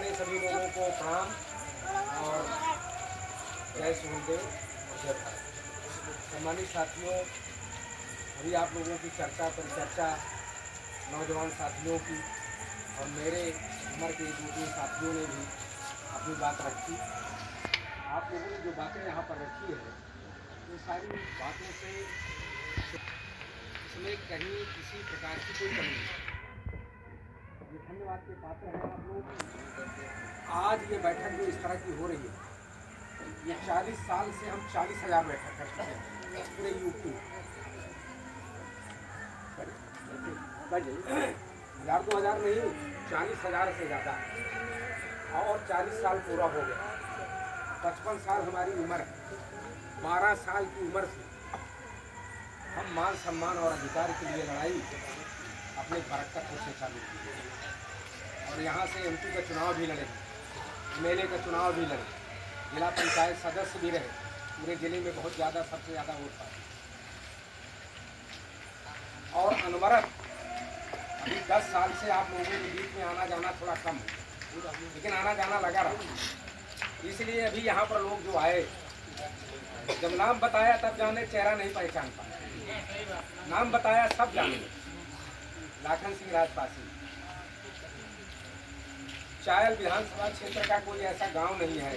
हमारे सभी लोगों को प्रणाम और जय सूर्यदेव और जय भारत। सम्मानित साथियों, अभी आप लोगों की चर्चा परिचर्चा नौजवान साथियों की और मेरे उम्र के दूसरे साथियों ने भी अपनी बात रखी। आप लोगों ने जो बातें यहाँ पर रखी है, वो सारी बातों से इसमें कहीं किसी प्रकार की कोई कमी नहीं। ये धन्यवाद के पात्र हैं आप लोग। आज ये बैठक जो इस तरह की हो रही है, ये 40 साल से हम 40,000 बैठक कर चुके हैं पूरे यूपी। 1,000-2,000 नहीं, 40,000 से ज़्यादा। और 40 साल पूरा हो गया। 55 साल हमारी उम्र है। 12 साल की उम्र से हम मान सम्मान और अधिकार के लिए लड़ाई अपने बरकत से चालू की और यहाँ से एमपी का चुनाव भी लड़े, एमएलए का चुनाव भी लड़े, जिला पंचायत सदस्य भी रहे। पूरे जिले में बहुत ज़्यादा, सबसे ज़्यादा वोट पाए। और अनवरत अभी 10 साल से आप लोगों के बीच में आना जाना थोड़ा कम है, लेकिन आना जाना लगा रहा। इसलिए अभी यहाँ पर लोग जो आए, जब नाम बताया तब जाने, चेहरा नहीं पहचान पाए। नाम बताया सब जाने। लाखन सिंह राजपासी। चायल विधानसभा क्षेत्र का कोई ऐसा गांव नहीं है,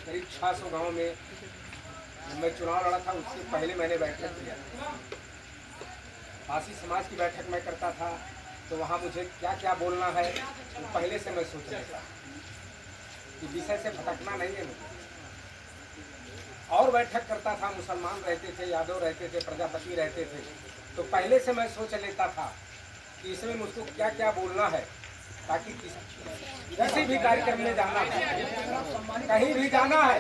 करीब 600 गांव में मैं चुनाव लड़ा था। उससे पहले मैंने बैठक किया, पासी समाज की बैठक में करता था, तो वहाँ मुझे क्या क्या बोलना है वो पहले से मैं सोच लेता कि विषय से भटकना नहीं है मुझे। और बैठक करता था, मुसलमान रहते थे, यादव रहते थे, प्रजापति रहते थे, तो पहले से मैं सोच लेता था कि इसमें मुझको क्या क्या बोलना है, ताकि किसी भी कार्यक्रम में जाना है, कहीं भी जाना है,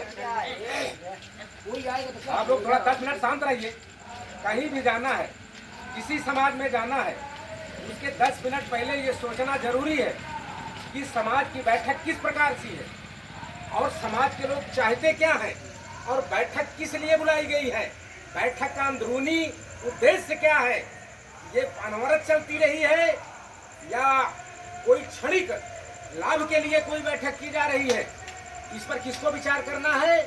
आप लोग थोड़ा 10 मिनट शांत रहिए। कहीं भी जाना है, किसी समाज में जाना है, उसके 10 मिनट पहले ये सोचना जरूरी है कि समाज की बैठक किस प्रकार की है और समाज के लोग चाहते क्या हैं और बैठक किस लिए बुलाई गई है, बैठक का अंदरूनी उद्देश्य क्या है, ये अनवरत चलती रही है या कोई क्षणिक लाभ के लिए कोई बैठक की जा रही है। इस पर किसको विचार करना है,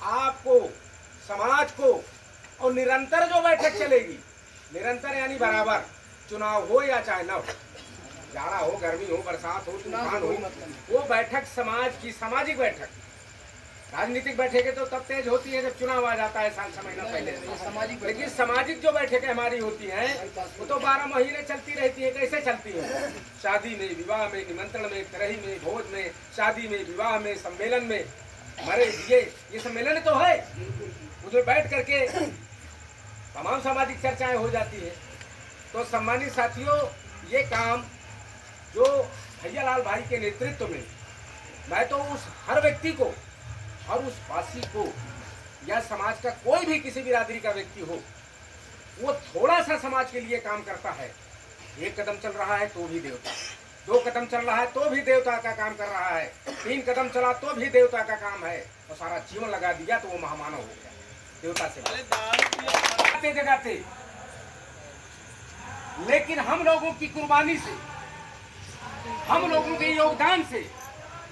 आपको, समाज को। और निरंतर जो बैठक चलेगी, निरंतर यानी बराबर, चुनाव हो या चाहे न हो, जाड़ा हो, गर्मी हो, बरसात हो, तूफान हो, वो बैठक समाज की सामाजिक बैठक। राजनीतिक बैठकें तो तब तेज होती है जब चुनाव आ जाता है, साल 6 महीना पहले। लेकिन सामाजिक जो बैठकें हमारी होती हैं वो तो 12 महीने चलती रहती है। कैसे चलती है? शादी में, विवाह में, निमंत्रण में, तरही में, भोज में, शादी में, विवाह में, सम्मेलन में, मरे ये सम्मेलन तो है, उसमें बैठ करके तमाम सामाजिक चर्चाएं हो जाती है। तो सम्मानित साथियों, ये काम जो भैयालाल भाई के नेतृत्व में, मैं तो उस हर व्यक्ति को और उस वासी को या समाज का कोई भी किसी बिरादरी का व्यक्ति हो, वो थोड़ा सा समाज के लिए काम करता है। 1 कदम चल रहा है तो भी देवता, 2 कदम चल रहा है तो भी देवता का काम कर रहा है, 3 कदम चला तो भी देवता का काम है, और सारा जीवन लगा दिया तो वो महामानव हो गया, देवता से जगाते। लेकिन हम लोगों की कुर्बानी से, हम लोगों के योगदान से,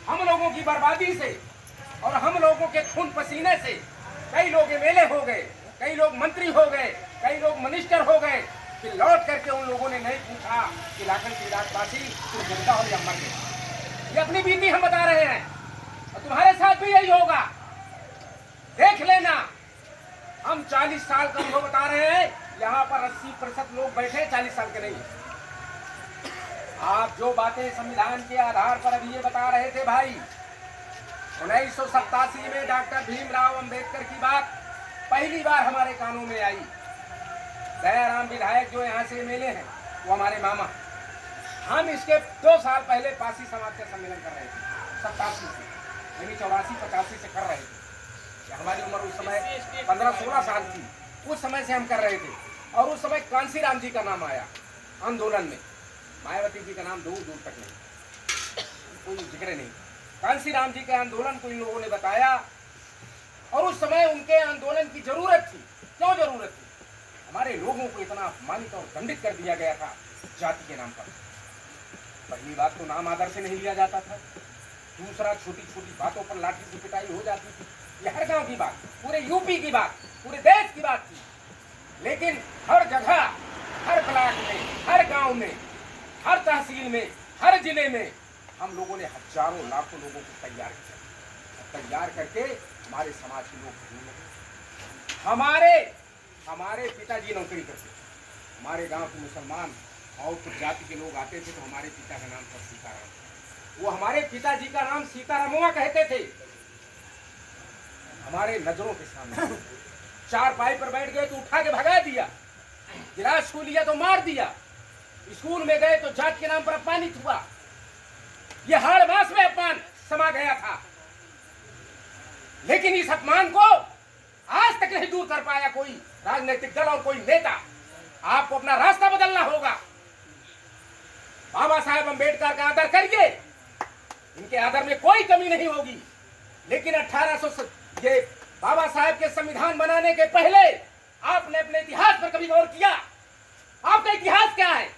हम लोगों की बर्बादी से और हम लोगों के खून पसीने से कई लोग एमएलए हो गए, कई लोग मंत्री हो गए, कई लोग मिनिस्टर हो गए। फिर लौट करके उन लोगों ने नहीं पूछा कि लाखन सिंह राजपासी तुम जिंदा हो या मर गए। ये अपनी बीती हम बता रहे हैं और तुम्हारे साथ भी यही होगा। देख लेना, हम 40 साल का अनुभव बता रहे हैं, यहाँ पर 80% लोग बैठे 40 साल के नहीं। आप जो बातें संविधान के आधार पर अभी ये बता रहे थे भाई, 1987 में डॉक्टर भीमराव अंबेडकर की बात पहली बार हमारे कानों में आई। दयाराम विधायक जो यहाँ से एमएलए हैं, वो हमारे मामा। हम इसके 2 साल पहले पासी समाज का सम्मेलन कर रहे थे, 87 से, यानी 84-85 से कर रहे थे। हमारी उम्र उस समय 15-16 साल थी, उस समय से हम कर रहे थे। और उस समय कांसीराम जी का नाम आया आंदोलन में, मायावती जी का नाम दूर दूर तक नहीं, कोई जिक्र नहीं। कांसीराम जी के आंदोलन को इन लोगों ने बताया और उस समय उनके आंदोलन की जरूरत थी। क्यों जरूरत थी? हमारे लोगों को इतना अपमानित और दंडित कर दिया गया था जाति के नाम पर। पहली बात तो नाम आदर से नहीं लिया जाता था, दूसरा, छोटी छोटी बातों पर लाठी से पिटाई हो जाती थी। ये हर गांव की बात, पूरे यूपी की बात, पूरे देश की बात थी। लेकिन हर जगह, हर ब्लॉक में, हर गांव में, हर तहसील में, हर जिले में हम लोगों ने हजारों लाखों लोगों को तैयार किया। तैयार करके हमारे समाज के लोग हमारे पिताजी नौकरी करते थे। हमारे गांव के मुसलमान और कुछ जाति के लोग आते थे तो हमारे पिता का नाम था सीताराम। वो हमारे पिताजी का नाम सीतारामुआ कहते थे। हमारे नजरों के सामने चार पाई पर बैठ गए तो उठा के भगा दिया, गिलास छू लिया तो मार दिया, स्कूल में गए तो जात के नाम पर अपमानित हुआ। ये हाड़ मास में अपमान समा गया था। लेकिन इस अपमान को आज तक नहीं दूर कर पाया कोई राजनीतिक दल और कोई नेता। आपको अपना रास्ता बदलना होगा। बाबा साहेब अम्बेडकर का आदर करिए, इनके आदर में कोई कमी नहीं होगी। लेकिन 1800 ये बाबा साहेब के संविधान बनाने के पहले आपने अपने इतिहास पर कभी गौर किया? आपका इतिहास क्या है?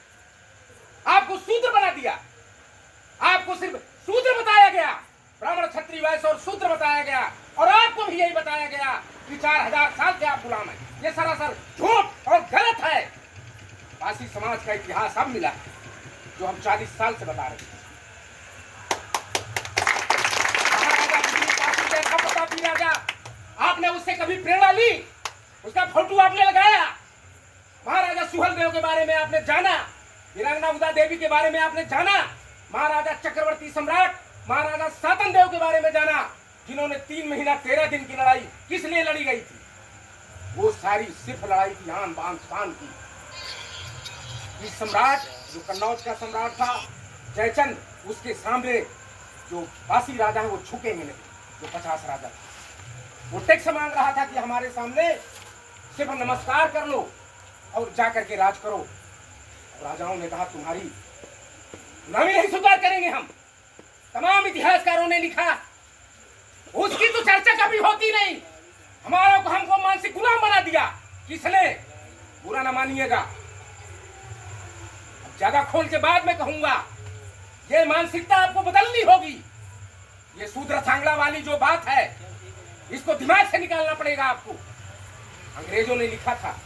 आपको शूद्र बना दिया। आपको सिर्फ शूद्र बताया गया, ब्राह्मण, क्षत्रिय, वैश्य और शूद्र बताया गया। और आपको भी यही बताया गया कि 4000 साल से आप गुलाम हैं। ये सरासर झूठ और गलत है। पासी समाज का इतिहास अब मिला जो हम 40 साल से बता रहे हैं। राजा, आपने उससे कभी प्रेरणा ली? उसका फोटो आपने लगाया? महाराजा सुहेलदेव के बारे में आपने जाना? वीरांगना उदा देवी के बारे में आपने जाना? महाराजा चक्रवर्ती सम्राट महाराजा सातन देव के बारे में जाना, जिन्होंने 3 महीना 13 दिन की लड़ाई किस लिए लड़ी गई थी? वो सारी सिर्फ लड़ाई थी आन बान शान की। इस सम्राट जो कन्नौज का सम्राट था जयचंद, उसके सामने जो बासी राजा है वो झुकेंगे नहीं। जो 50 राजा थे वो टैक्स मांग रहा था कि हमारे सामने सिर्फ नमस्कार कर लो और जा करके राज करो। राजाओं ने कहा तुम्हारी गुलामी नहीं स्वीकार करेंगे हम। तमाम इतिहासकारों ने लिखा, उसकी तो चर्चा कभी होती नहीं। हमारा को हमको मानसिक गुलाम बना दिया। किसने? बुरा ना मानिएगा, ज्यादा खोल के बाद में कहूंगा, ये मानसिकता आपको बदलनी होगी। ये शूद्र सांगला वाली जो बात है, इसको दिमाग से निकालना पड़ेगा आपको। अंग्रेजों ने लिखा था,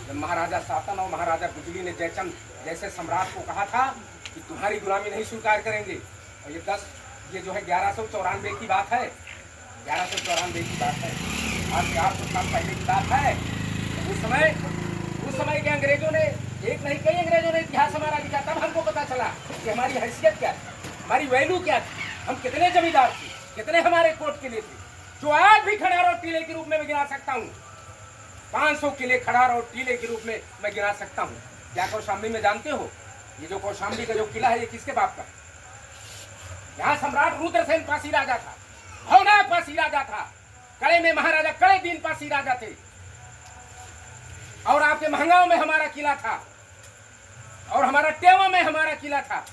जब महाराजा सातन और महाराजा गुजली ने जयचंद जैसे सम्राट को कहा था कि तुम्हारी गुलामी नहीं स्वीकार करेंगे। और ये जो है 1194 की बात है, 1194 की बात है, आज से 800 साल पहले की बात है। उस समय के अंग्रेजों ने, एक नहीं कई अंग्रेजों ने इतिहास हमारा लिखा। तब हमको पता चला कि हमारी हैसियत क्या थी, हमारी वैल्यू क्या थी, हम कितने जमींदार थे, कितने हमारे कोर्ट किले थे, जो आज भी खड़ार और टीले के रूप में मैं गिना सकता हूँ। 500 किले खड़ार और टीले के रूप में मैं गिना सकता हूँ। क्या कौशाम्बी में जानते हो? ये जो कौशाम्बी का जो किला है, ये किसके बाप का? यहाँ सम्राट रुद्रसेन पासी राजा था, भवनाथ पासी राजा था, कड़े में महाराजा कड़े दीन पासी राजा थे। और आपके महंगाओं में हमारा किला था, और हमारा टेवा में हमारा किला था।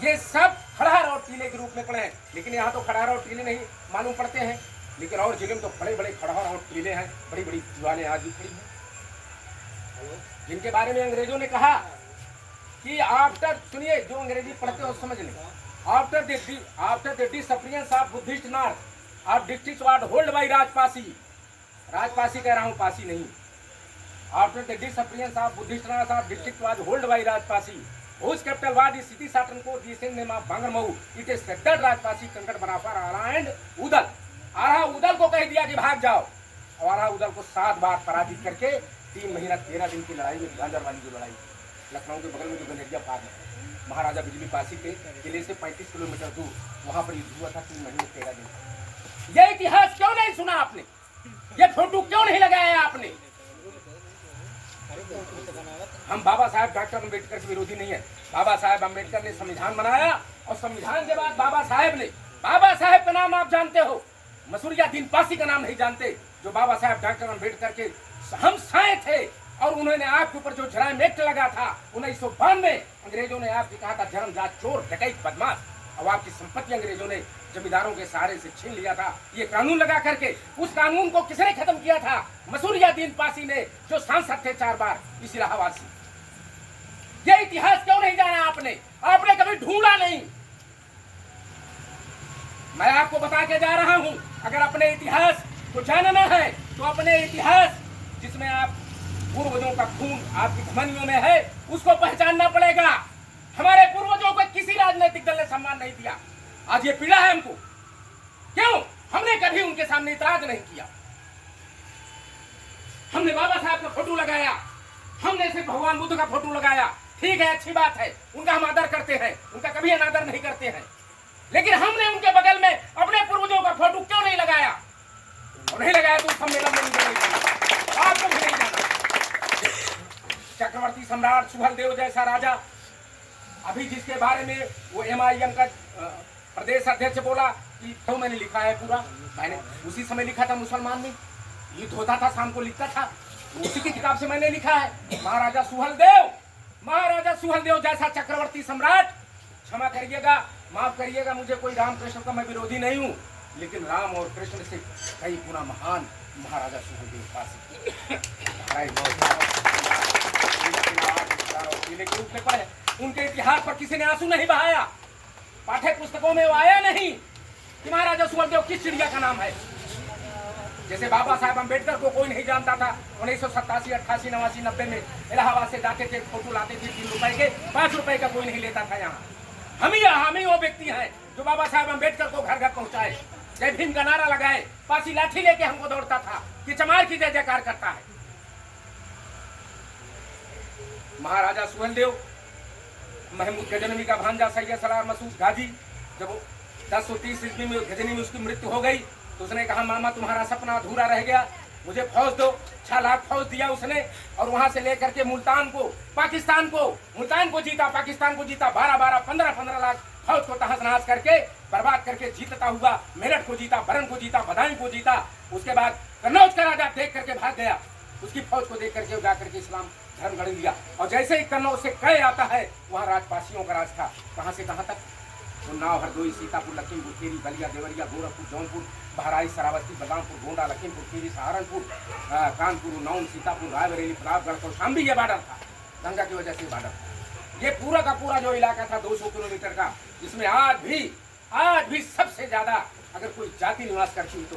ये सब खड़ार और टीले के रूप में पड़े हैं। लेकिन यहाँ तो खड़ार और टीले नहीं मालूम पड़ते हैं, लेकिन और जिले में तो बड़े बड़े खड़ार और टीले हैं, बड़ी बड़ी दीवारें आज भी खड़ी हैं, जिनके बारे में अंग्रेजों ने कहा कि आफ्टर, सुनिए, जो अंग्रेजी पढ़ते हो समझ लें, after the disappearance of Buddhist north of district was hold by Rajpasi. Rajpasi कह रहा हूँ, पासी नहीं। After the disappearance of Buddhist north of district was hold by Rajpasi, whose capital was the city Satankoot, the same name of Bangarmau. It is said that Rajpasi कंकड़ बनाफर आरा and Udal, आरा उदल को कह दिया कि भाग जाओ, और आरा उदल को 7 बार पराजित करके 3 महीना 13 दिन की लड़ाई में गांजर वाली जो लड़ाई, लखनऊ के बगल में जो गंजरिया पार है, महाराजा बिजली पासी के किले से 35 किलोमीटर दूर, वहां पर युद्ध हुआ था 3 महीने 13 दिन। ये इतिहास क्यों नहीं सुना आपने? ये फोटो क्यों नहीं लगाया आपने? हम बाबा साहेब डॉक्टर अम्बेडकर के विरोधी नहीं है। बाबा साहेब अम्बेडकर ने संविधान बनाया, और संविधान के बाद बाबा साहेब का नाम आप जानते हो, मसूरिया दीन पासी का नाम नहीं जानते, जो बाबा साहेब डॉक्टर अम्बेडकर के हम साए थे। और उन्होंने आपके ऊपर जो जराइम एक्ट लगा था 1992, अंग्रेजों ने आपसे कहा था जन्मजात चोर, डकैत, बदमाश, और आपकी संपत्ति अंग्रेजों ने जमींदारों के सहारे से छीन लिया था। ये कानून लगा करके, उस कानून को किसने खत्म किया था? मसूरिया दीन पासी ने, जो सांसद थे 4 बार इस इलाहाबाद से। ये इतिहास क्यों नहीं जाना आपने? आपने कभी ढूंढा नहीं। मैं आपको बता के जा रहा हूं, अगर अपने इतिहास को जानना है तो अपने इतिहास जिसमें आप पूर्वजों का खून आपकी धमनियों में है उसको पहचानना पड़ेगा। हमारे पूर्वजों को किसी राजनीतिक दल ने सम्मान नहीं दिया, आज ये पीड़ा है हमको। क्यों? हमने कभी उनके सामने इतराज नहीं किया। हमने बाबा साहब का फोटो लगाया, हमने सिर्फ भगवान बुद्ध का फोटो लगाया, ठीक है, अच्छी बात है, उनका हम आदर करते हैं, उनका कभी अनादर नहीं करते हैं। लेकिन हमने उनके बगल में अपने पूर्वजों का फोटो क्यों नहीं लगाया? और नहीं लगाया तो सम्मेलन में नहीं जाना, आपको भी नहीं जाना। चक्रवर्ती सम्राट सुहेलदेव जैसा राजा, अभी जिसके बारे में वो MIM का प्रदेश अध्यक्ष बोला कि तो मैंने लिखा है पूरा, मैंने उसी समय लिखा था, मुसलमान में युद्ध होता था, शाम को लिखता था, उसी की किताब से मैंने लिखा है। महाराजा सुहेलदेव जैसा चक्रवर्ती सम्राट, क्षमा करिएगा, माफ करिएगा, मुझे कोई रामकृष्ण का मैं विरोधी नहीं हूँ, लेकिन राम और कृष्ण से कई गुना महान महाराजा सुहेलदेव के रूप में पढ़े। उनके इतिहास पर किसी ने आंसू नहीं बहाया, पाठ्य पुस्तकों में वो आया नहीं कि महाराजा सुहेलदेव किस चिड़िया का नाम है। जैसे बाबा साहब अम्बेडकर को कोई नहीं जानता था, 1987, 88, 89, 90 में इलाहाबाद से जाते थे, फोटो लाते थे, 3 रुपए के, 5 रुपए का कोई नहीं लेता था। यहाँ हम ही वो व्यक्ति हैं जो बाबा साहब अम्बेडकर को घर घर पहुंचाए, जय भीम का नारा लगाए, पासी लाठी लेके हमको दौड़ता था कि चमार की जय जयकार करता है। महाराजा सुहेलदेव महमूद गजनवी का भांजा सैयद सलार मसूद गाजी, जब 1030 ईस्वी में गजनी में उसकी मृत्यु हो गई तो उसने कहा, मामा तुम्हारा सपना अधूरा रह गया, मुझे फौज दो। 6 लाख फौज दिया उसने, और वहां से लेकर के मुल्तान को जीता, पाकिस्तान को जीता, 12-12, 15-15 लाख फौज को तहस नहस करके बर्बाद करके जीतता हुआ मेरठ को जीता, बरन को जीता, बदायूं को जीता। उसके बाद कन्नौज का राजा देख करके भाग गया, उसकी फौज को देख करके जाकर के इस्लाम धर्म गढ़ लिया। और जैसे ही कन्नौज से कै आता है, वहाँ राजपाशियों का राज था, कहाँ से कहाँ तक, उन्नाव, हरदोई, सीतापुर, लखीमपुर खीरी, बलिया, देवरिया, गोरखपुर, जौनपुर, बहराइच, श्रावस्ती, बलरामपुर, गोंडा, लखीमपुर खीरी, सहारनपुर, कानपुर, उन्नाव, सीतापुर, रायबरेली, प्रतापगढ़, कौशाम्बी, ये बॉर्डर था, गंगा की वजह से बॉर्डर था। ये पूरा का पूरा जो इलाका था 200 किलोमीटर का, जिसमें आज भी सबसे ज्यादा अगर कोई जाति निवास करती हुई तो